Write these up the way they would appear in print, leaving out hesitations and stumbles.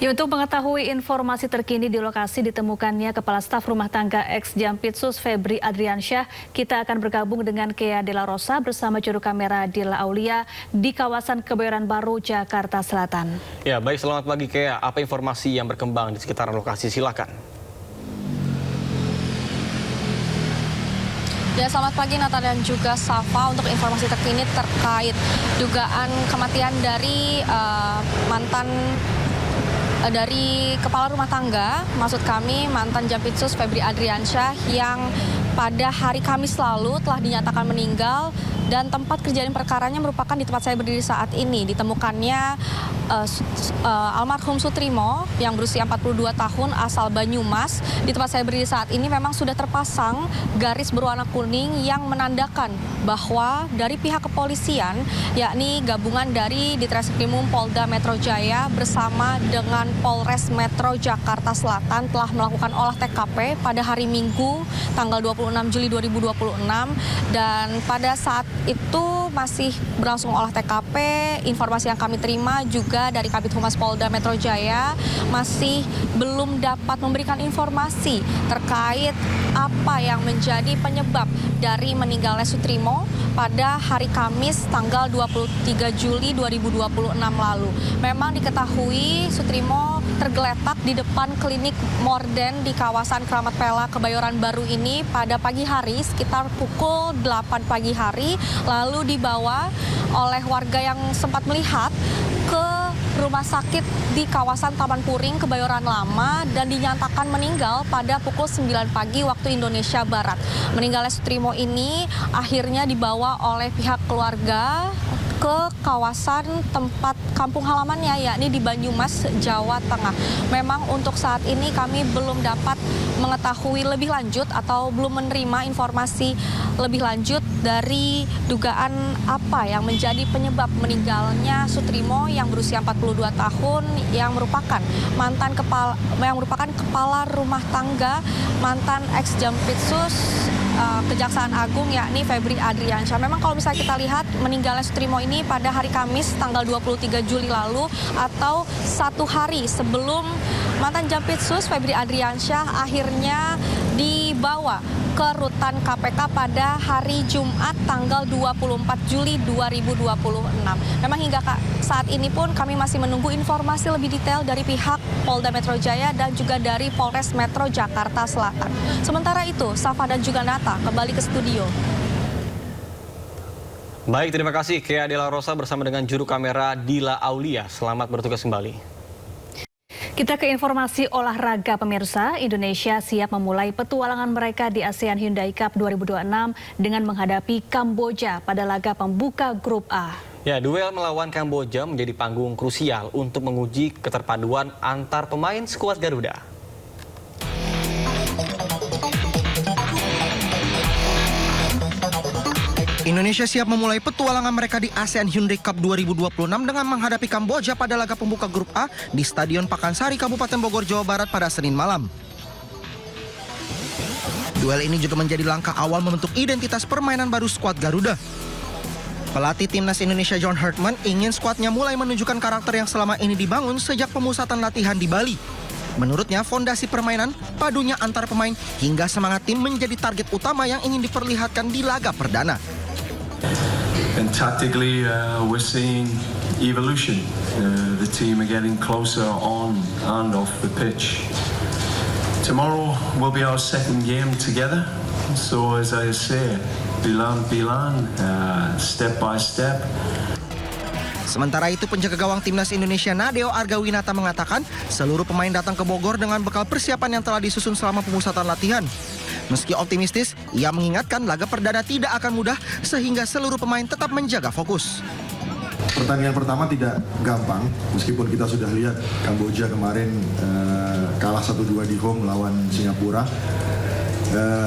Ya, untuk mengetahui informasi terkini di lokasi ditemukannya Kepala Staf Rumah Tangga ex-Jampitsus Febri Adriansyah, kita akan bergabung dengan Kea Dela Rosa bersama juru kamera Dila Aulia di kawasan Kebayoran Baru, Jakarta Selatan. Ya, baik, selamat pagi Kea. Apa informasi yang berkembang di sekitaran lokasi? Silakan. Ya, selamat pagi Nata dan juga Safa. Untuk informasi terkini terkait dugaan kematian dari dari kepala rumah tangga, maksud kami mantan Jampitsus Febri Adriansyah yang pada hari Kamis lalu telah dinyatakan meninggal dan tempat kejadian perkaranya merupakan di tempat saya berdiri saat ini. Ditemukannya almarhum Sutrimo yang berusia 42 tahun asal Banyumas. Di tempat saya berdiri saat ini memang sudah terpasang garis berwarna kuning yang menandakan bahwa dari pihak kepolisian, yakni gabungan dari Ditreskrimum Polda Metro Jaya bersama dengan Polres Metro Jakarta Selatan telah melakukan olah TKP pada hari Minggu tanggal 26 Juli 2026, dan pada saat itu masih berlangsung olah TKP. Informasi yang kami terima juga dari Kabid Humas Polda Metro Jaya masih belum dapat memberikan informasi terkait apa yang menjadi penyebab dari meninggalnya Sutrimo pada hari Kamis tanggal 23 Juli 2026 lalu. Memang diketahui Sutrimo tergeletak di depan klinik Morden di kawasan Kramat Pela, Kebayoran Baru ini pada pagi hari sekitar pukul 8 pagi hari, lalu dibawa oleh warga yang sempat melihat ke rumah sakit di kawasan Taman Puring, Kebayoran Lama, dan dinyatakan meninggal pada pukul 9 pagi waktu Indonesia Barat. Meninggalnya Sutrimo ini akhirnya dibawa oleh pihak keluarga ke kawasan tempat kampung halamannya, yakni di Banyumas, Jawa Tengah. Memang untuk saat ini kami belum dapat mengetahui lebih lanjut atau belum menerima informasi lebih lanjut dari dugaan apa yang menjadi penyebab meninggalnya Sutrimo yang berusia 42 tahun yang merupakan kepala rumah tangga mantan ex-Jampitsus Kejaksaan Agung, yakni Febri Adriansyah. Memang kalau misalnya kita lihat meninggalnya Sutrimo ini pada hari Kamis tanggal 23 Juli lalu, atau satu hari sebelum mantan Jampitsus Febri Adriansyah akhirnya dibawa ke rutan KPK pada hari Jumat tanggal 24 Juli 2026. Memang hingga saat ini pun kami masih menunggu informasi lebih detail dari pihak Polda Metro Jaya dan juga dari Polres Metro Jakarta Selatan. Sementara itu, Safa dan juga Nata kembali ke studio. Baik, terima kasih Kea Dela Rosa bersama dengan juru kamera Dila Aulia. Selamat bertugas kembali. Kita ke informasi olahraga pemirsa. Indonesia siap memulai petualangan mereka di ASEAN Hyundai Cup 2026 dengan menghadapi Kamboja pada laga pembuka grup A. Ya, duel melawan Kamboja menjadi panggung krusial untuk menguji keterpaduan antar pemain skuad Garuda. Indonesia siap memulai petualangan mereka di ASEAN Hyundai Cup 2026 dengan menghadapi Kamboja pada laga pembuka grup A di Stadion Pakansari, Kabupaten Bogor, Jawa Barat pada Senin malam. Duel ini juga menjadi langkah awal membentuk identitas permainan baru skuad Garuda. Pelatih timnas Indonesia John Hartman ingin skuadnya mulai menunjukkan karakter yang selama ini dibangun sejak pemusatan latihan di Bali. Menurutnya, fondasi permainan, padunya antar pemain hingga semangat tim menjadi target utama yang ingin diperlihatkan di laga perdana. And tactically, we're seeing evolution. The team are getting closer on and off the pitch. Tomorrow will be our second game together. So as I say, bilan, step by step. Sementara itu, penjaga gawang timnas Indonesia Nadeo Argawinata mengatakan seluruh pemain datang ke Bogor dengan bekal persiapan yang telah disusun selama pemusatan latihan. Meski optimistis, ia mengingatkan laga perdana tidak akan mudah sehingga seluruh pemain tetap menjaga fokus. Pertandingan pertama tidak gampang, meskipun kita sudah lihat Kamboja kemarin kalah 1-2 di home melawan Singapura.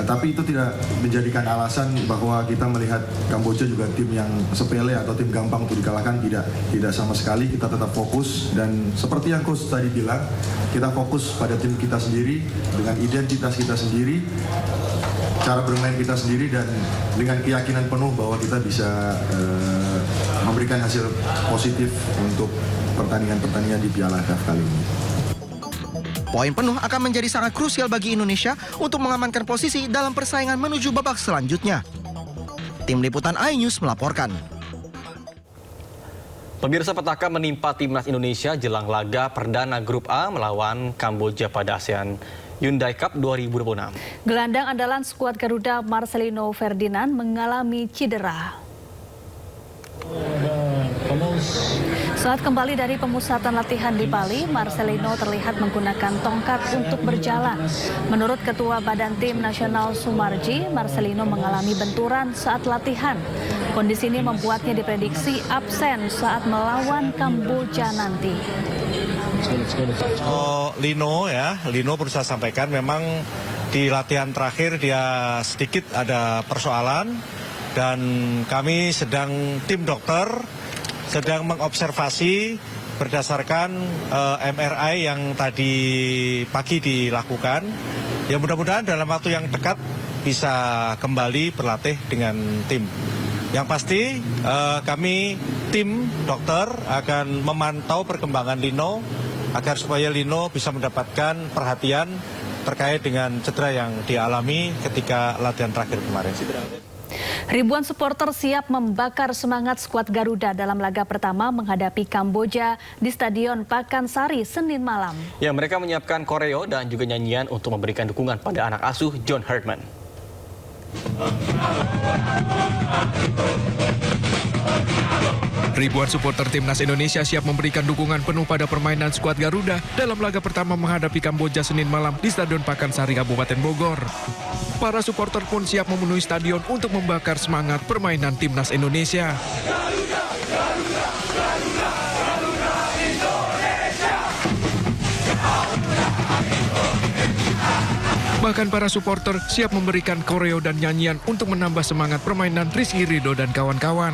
Tapi itu tidak menjadikan alasan bahwa kita melihat Kamboja juga tim yang sepele atau tim gampang untuk dikalahkan. Tidak sama sekali. Kita tetap fokus, dan seperti yang coach tadi bilang, kita fokus pada tim kita sendiri dengan identitas kita sendiri, cara bermain kita sendiri, dan dengan keyakinan penuh bahwa kita bisa memberikan hasil positif untuk pertandingan-pertandingan di Piala AFF kali ini. Poin penuh akan menjadi sangat krusial bagi Indonesia untuk mengamankan posisi dalam persaingan menuju babak selanjutnya. Tim Liputan iNews melaporkan. Pemirsa, petaka menimpa timnas Indonesia jelang laga perdana Grup A melawan Kamboja pada ASEAN Hyundai Cup 2026. Gelandang andalan skuad Garuda Marcelino Ferdinand mengalami cedera. Saat kembali dari pemusatan latihan di Bali, Marcelino terlihat menggunakan tongkat untuk berjalan. Menurut Ketua Badan Tim Nasional Sumarji, Marcelino mengalami benturan saat latihan. Kondisi ini membuatnya diprediksi absen saat melawan Kamboja nanti. Lino perlu saya sampaikan memang di latihan terakhir dia sedikit ada persoalan dan kami tim dokter sedang mengobservasi berdasarkan MRI yang tadi pagi dilakukan. Ya mudah-mudahan dalam waktu yang dekat bisa kembali berlatih dengan tim. Yang pasti kami tim dokter akan memantau perkembangan Lino agar supaya Lino bisa mendapatkan perhatian terkait dengan cedera yang dialami ketika latihan terakhir kemarin. Ribuan supporter siap membakar semangat skuad Garuda dalam laga pertama menghadapi Kamboja di Stadion Pakansari Senin malam. Ya, mereka menyiapkan koreo dan juga nyanyian untuk memberikan dukungan pada anak asuh John Hartman. Ribuan supporter timnas Indonesia siap memberikan dukungan penuh pada permainan skuad Garuda dalam laga pertama menghadapi Kamboja Senin malam di Stadion Pakansari, Kabupaten Bogor. Para supporter pun siap memenuhi stadion untuk membakar semangat permainan timnas Indonesia. Garuda, Garuda, Garuda, Garuda Indonesia. Bahkan para supporter siap memberikan koreo dan nyanyian untuk menambah semangat permainan Rizky Ridho dan kawan-kawan.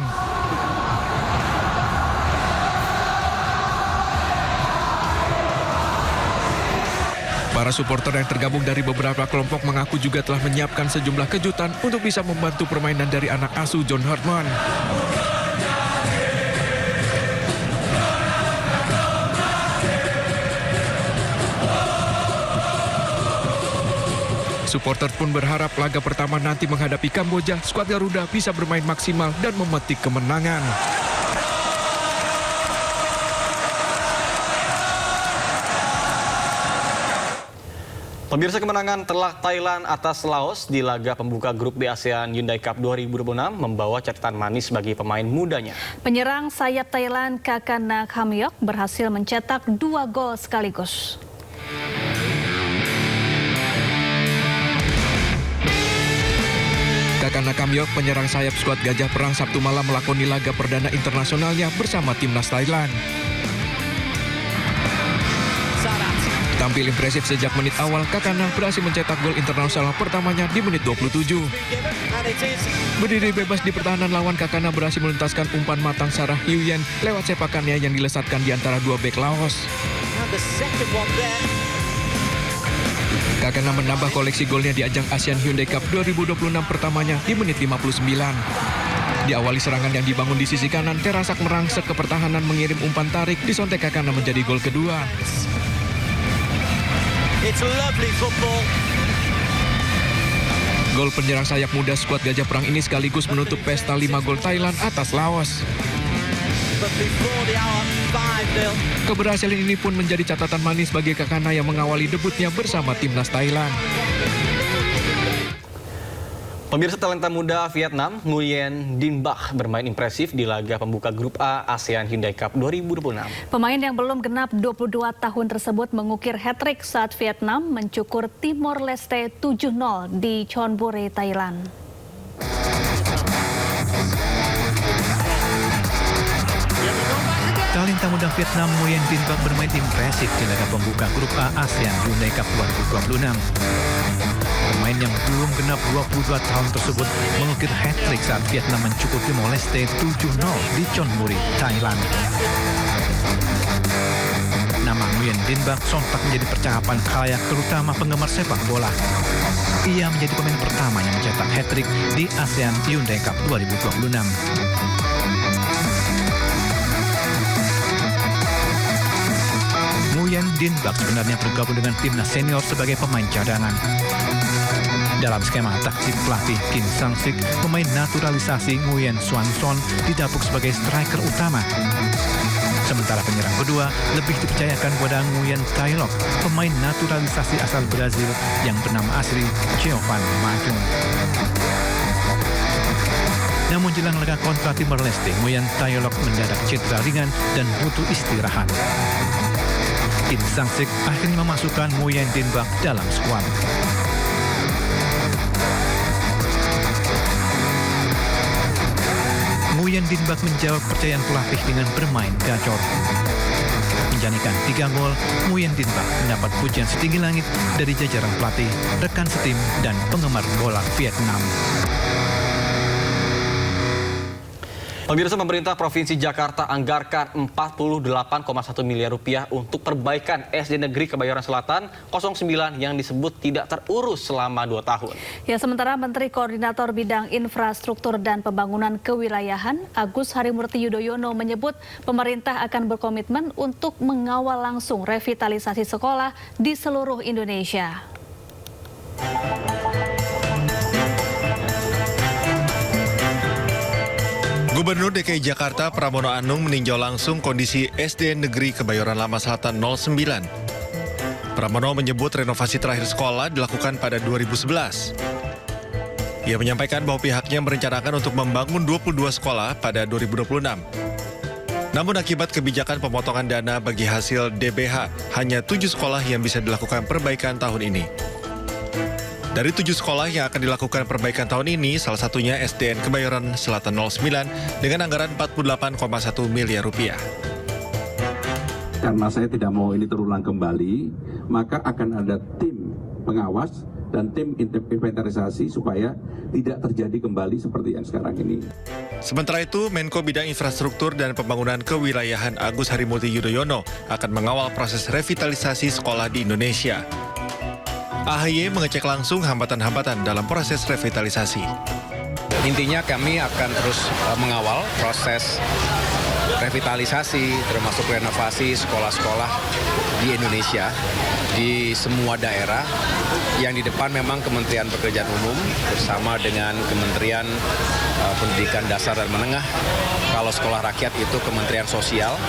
Para supporter yang tergabung dari beberapa kelompok mengaku juga telah menyiapkan sejumlah kejutan untuk bisa membantu permainan dari anak asuh John Hartman. Supporter pun berharap laga pertama nanti menghadapi Kamboja, skuad Garuda bisa bermain maksimal dan memetik kemenangan. Pemirsa, kemenangan telak Thailand atas Laos di laga pembuka grup B ASEAN Hyundai Cup 2026 membawa catatan manis bagi pemain mudanya. Penyerang sayap Thailand Kakana Khamyok berhasil mencetak 2 gol sekaligus. Kakana Khamyok, penyerang sayap skuad Gajah Perang, Sabtu malam melakoni laga perdana internasionalnya bersama timnas Thailand. Tampil impresif sejak menit awal, Kakana berhasil mencetak gol internasional pertamanya di menit 27. Berdiri bebas di pertahanan lawan, Kakana berhasil melintaskan umpan matang Sarah Hyuyen lewat sepakannya yang dilesatkan di antara dua bek Laos. Kakana menambah koleksi golnya di ajang ASEAN Hyundai Cup 2026 pertamanya di menit 59. Diawali serangan yang dibangun di sisi kanan, Terasak merangsek ke pertahanan mengirim umpan tarik, disontek Kakana menjadi gol kedua. It's lovely football. Gol penyerang sayap muda skuad Gajah Perang ini sekaligus menutup pesta 5 gol Thailand atas Laos. Keberhasilan ini pun menjadi catatan manis bagi Kakana yang mengawali debutnya bersama timnas Thailand. Pemirsa, talenta muda Vietnam Nguyen Dinh Bach bermain impresif di laga pembuka grup A ASEAN Hyundai Cup 2026. Pemain yang belum genap 22 tahun tersebut mengukir hat-trick saat Vietnam mencukur Timor Leste 7-0 di Chonburi, Thailand. Talenta muda Vietnam Nguyen Dinh Bach bermain impresif di laga pembuka grup A ASEAN Hyundai Cup 2026. Pemain yang belum genap 22 tahun tersebut mengukir hat-trick saat Vietnam mencukur Timor Leste 7-0 di Chonburi, Thailand. Nama Nguyen Dinh Bach sontak menjadi percakapan khalayak, terutama penggemar sepak bola. Ia menjadi pemain pertama yang mencetak hat-trick di ASEAN Hyundai Cup 2026. Nguyen Din Bak sebenarnya bergabung dengan timnas senior sebagai pemain cadangan. Dalam skema taktik pelatih Kim Sang-sik, pemain naturalisasi Nguyen Xuan Son didapuk sebagai striker utama. Sementara penyerang kedua lebih dipercayakan kepada Nguyen Tai Lok, pemain naturalisasi asal Brazil yang bernama asli Giovan Majung. Namun jelang laga kontra Timor Leste, Nguyen Tai Lok mendadak cedera ringan dan butuh istirahat. Kim Sang-sik akhirnya memasukkan Nguyen Din Bak dalam skuad. Nguyen Din Bak menjawab kepercayaan pelatih dengan bermain gacor. Menjalani 3 gol, Nguyen Din Bak mendapat pujian setinggi langit dari jajaran pelatih, rekan setim, dan penggemar bola Vietnam. Pemirsa, pemerintah Provinsi Jakarta anggarkan 48,1 miliar rupiah untuk perbaikan SD Negeri Kebayoran Selatan 09 yang disebut tidak terurus selama 2 tahun. Ya, sementara Menteri Koordinator Bidang Infrastruktur dan Pembangunan Kewilayahan Agus Harimurti Yudhoyono menyebut pemerintah akan berkomitmen untuk mengawal langsung revitalisasi sekolah di seluruh Indonesia. Gubernur DKI Jakarta Pramono Anung meninjau langsung kondisi SD Negeri Kebayoran Lama Selatan 09. Pramono menyebut renovasi terakhir sekolah dilakukan pada 2011. Ia menyampaikan bahwa pihaknya merencanakan untuk membangun 22 sekolah pada 2026. Namun akibat kebijakan pemotongan dana bagi hasil DBH, hanya 7 sekolah yang bisa dilakukan perbaikan tahun ini. Dari 7 sekolah yang akan dilakukan perbaikan tahun ini, salah satunya SDN Kebayoran Selatan 09 dengan anggaran 48,1 miliar rupiah. Karena saya tidak mau ini terulang kembali, maka akan ada tim pengawas dan tim inventarisasi supaya tidak terjadi kembali seperti yang sekarang ini. Sementara itu, Menko Bidang Infrastruktur dan Pembangunan Kewilayahan Agus Harimurti Yudhoyono akan mengawal proses revitalisasi sekolah di Indonesia. AHY mengecek langsung hambatan-hambatan dalam proses revitalisasi. Intinya kami akan terus mengawal proses revitalisasi termasuk renovasi sekolah-sekolah di Indonesia di semua daerah. Yang di depan memang Kementerian Pekerjaan Umum bersama dengan Kementerian Pendidikan Dasar dan Menengah. Kalau sekolah rakyat itu Kementerian Sosial.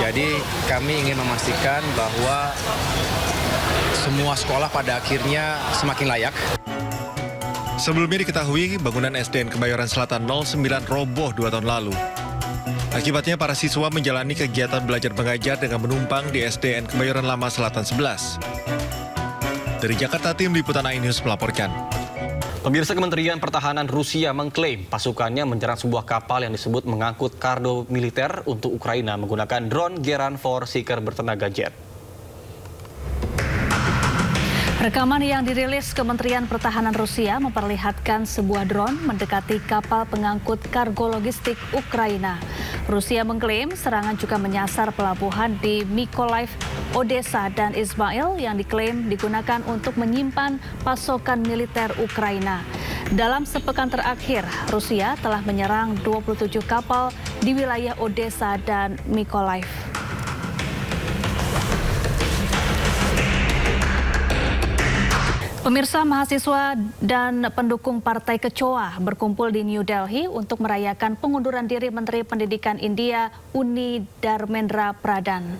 Jadi kami ingin memastikan bahwa semua sekolah pada akhirnya semakin layak. Sebelumnya diketahui bangunan SDN Kebayoran Selatan 09 roboh 2 tahun lalu. Akibatnya para siswa menjalani kegiatan belajar mengajar dengan menumpang di SDN Kebayoran Lama Selatan 11. Dari Jakarta, tim Liputan iNews melaporkan. Pemirsa, Kementerian Pertahanan Rusia mengklaim pasukannya menyerang sebuah kapal yang disebut mengangkut kargo militer untuk Ukraina menggunakan drone Geran 4 Seeker bertenaga jet. Rekaman yang dirilis Kementerian Pertahanan Rusia memperlihatkan sebuah drone mendekati kapal pengangkut kargo logistik Ukraina. Rusia mengklaim serangan juga menyasar pelabuhan di Mykolaiv, Odessa, dan Ismail yang diklaim digunakan untuk menyimpan pasokan militer Ukraina. Dalam sepekan terakhir, Rusia telah menyerang 27 kapal di wilayah Odessa dan Mykolaiv. Pemirsa, mahasiswa dan pendukung Partai Kecoa berkumpul di New Delhi untuk merayakan pengunduran diri Menteri Pendidikan India Uni Dharmendra Pradhan.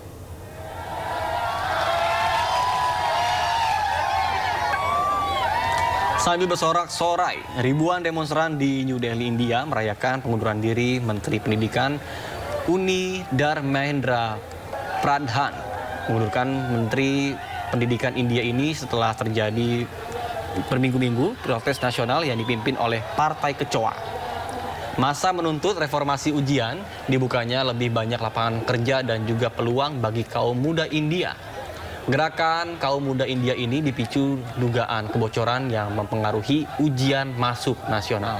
Sambil bersorak-sorai, ribuan demonstran di New Delhi, India merayakan pengunduran diri Menteri Pendidikan Uni Dharmendra Pradhan. Mengundurkan Menteri Pendidikan India ini setelah terjadi berminggu-minggu protes nasional yang dipimpin oleh Partai Kecoa. Masa menuntut reformasi ujian, dibukanya lebih banyak lapangan kerja dan juga peluang bagi kaum muda India. Gerakan kaum muda India ini dipicu dugaan kebocoran yang mempengaruhi ujian masuk nasional.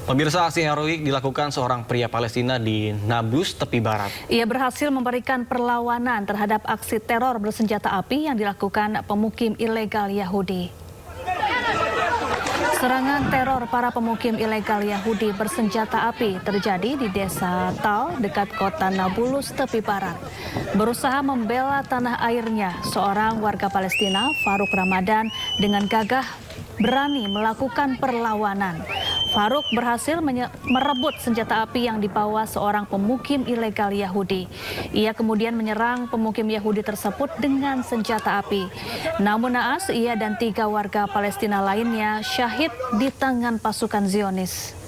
Pemirsa, aksi heroik dilakukan seorang pria Palestina di Nablus, tepi barat. Ia berhasil memberikan perlawanan terhadap aksi teror bersenjata api yang dilakukan pemukim ilegal Yahudi. Serangan teror para pemukim ilegal Yahudi bersenjata api terjadi di desa Tal dekat kota Nablus, tepi barat. Berusaha membela tanah airnya, seorang warga Palestina, Faruk Ramadan, dengan gagah berani melakukan perlawanan. Faruk berhasil merebut senjata api yang dibawa seorang pemukim ilegal Yahudi. Ia kemudian menyerang pemukim Yahudi tersebut dengan senjata api. Namun naas, ia dan 3 warga Palestina lainnya syahid di tangan pasukan Zionis.